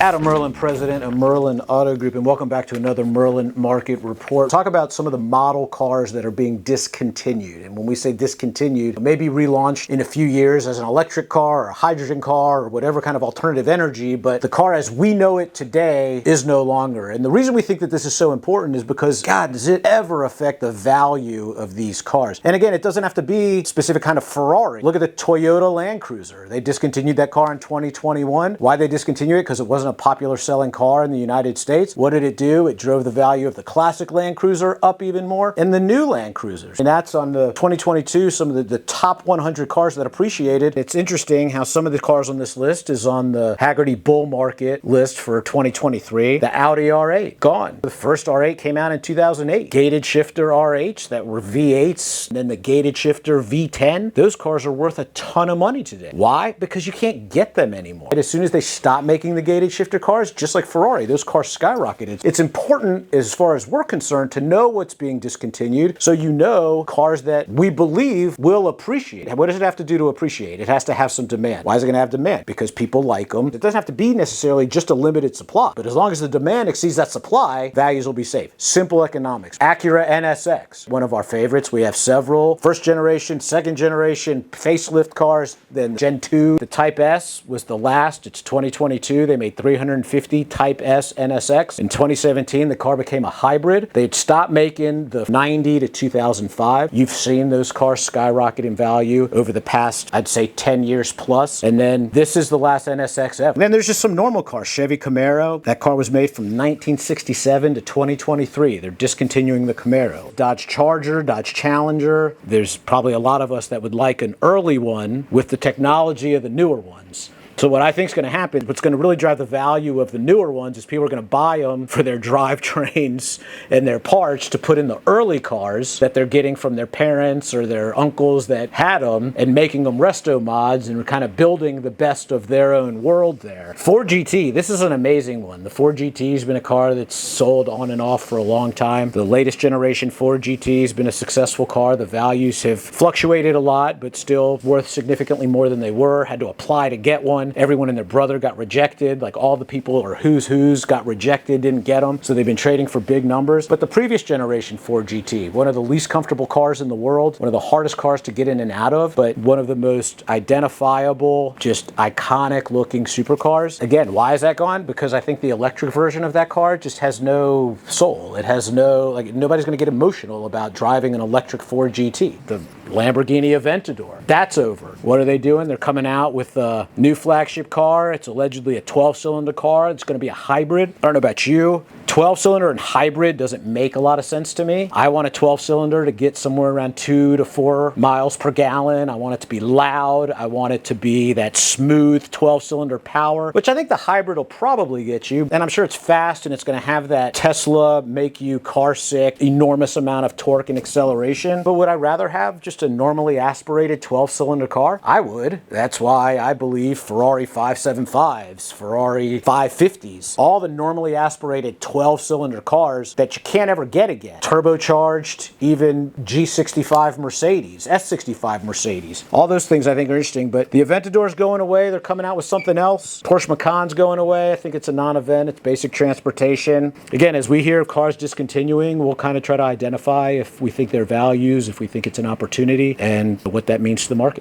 Adam Merlin, president of Merlin Auto Group, and welcome back to another Merlin Market Report. Talk about some of the model cars that are being discontinued. And when we say discontinued, maybe relaunched in a few years as an electric car or a hydrogen car or whatever kind of alternative energy, but the car as we know it today is no longer. And the reason we think that this is so important is because, God, does it ever affect the value of these cars? And again, it doesn't have to be specific kind of Ferrari. Look at the Toyota Land Cruiser. They discontinued that car in 2021. Why they discontinued it? Because it wasn't a popular selling car in the United States. What did it do? It drove the value of the classic Land Cruiser up even more and the new Land Cruisers. And that's on the 2022, some of the top 100 cars that appreciated. It's interesting how some of the cars on this list is on the Haggerty bull market list for 2023. The Audi R8, gone. The first R8 came out in 2008. Gated shifter RH that were V8s, and then the gated shifter V10. Those cars are worth a ton of money today. Why? Because you can't get them anymore. And as soon as they stop making the gated shifter cars, just like Ferrari, those cars skyrocketed. It's important, as far as we're concerned, to know what's being discontinued so you know cars that we believe will appreciate. What does it have to do to appreciate? It has to have some demand. Why is it going to have demand? Because people like them. It doesn't have to be necessarily just a limited supply, but as long as the demand exceeds that supply, values will be safe. Simple economics. Acura NSX, one of our favorites. We have several first generation, second generation facelift cars. Then Gen 2, the Type S was the last. It's 2022. They made 350 Type S NSX. In 2017, the car became a hybrid. They'd stopped making the 90 to 2005. You've seen those cars skyrocket in value over the past, I'd say, 10 years plus. And then this is the last NSX ever. And then there's just some normal cars. Chevy Camaro. That car was made from 1967 to 2023. They're discontinuing the Camaro. Dodge Charger, Dodge Challenger. There's probably a lot of us that would like an early one with the technology of the newer ones. So what I think is going to happen, what's going to really drive the value of the newer ones is people are going to buy them for their drivetrains and their parts to put in the early cars that they're getting from their parents or their uncles that had them and making them resto mods and kind of building the best of their own world there. Ford GT, this is an amazing one. The Ford GT has been a car that's sold on and off for a long time. The latest generation Ford GT has been a successful car. The values have fluctuated a lot, but still worth significantly more than they were. Had to apply to get one. Everyone and their brother got rejected, like all the people or who's got rejected, didn't get them. So they've been trading for big numbers. But the previous generation Ford GT, one of the least comfortable cars in the world, one of the hardest cars to get in and out of, but one of the most identifiable, just iconic looking supercars. Again, why is that gone? Because I think the electric version of that car just has no soul. It has no, like, nobody's going to get emotional about driving an electric Ford GT. The Lamborghini Aventador, that's over. What are they doing? They're coming out with a new flagship car. It's allegedly a 12-cylinder car. It's going to be a hybrid. I don't know about you. 12-cylinder and hybrid doesn't make a lot of sense to me. I want a 12-cylinder to get somewhere around 2 to 4 miles per gallon. I want it to be loud. I want it to be that smooth 12-cylinder power, which I think the hybrid will probably get you. And I'm sure it's fast and it's going to have that Tesla make you car sick, enormous amount of torque and acceleration. But would I rather have just a normally aspirated 12-cylinder car? I would. That's why I believe Ferrari 575s, Ferrari 550s, all the normally aspirated 12-cylinder cars that you can't ever get again. Turbocharged, even G65 Mercedes, S65 Mercedes. All those things I think are interesting, but the Aventador's going away. They're coming out with something else. Porsche Macan's going away. I think it's a non-event. It's basic transportation. Again, as we hear cars discontinuing, we'll kind of try to identify if we think they're values, if we think it's an opportunity, and what that means to the market.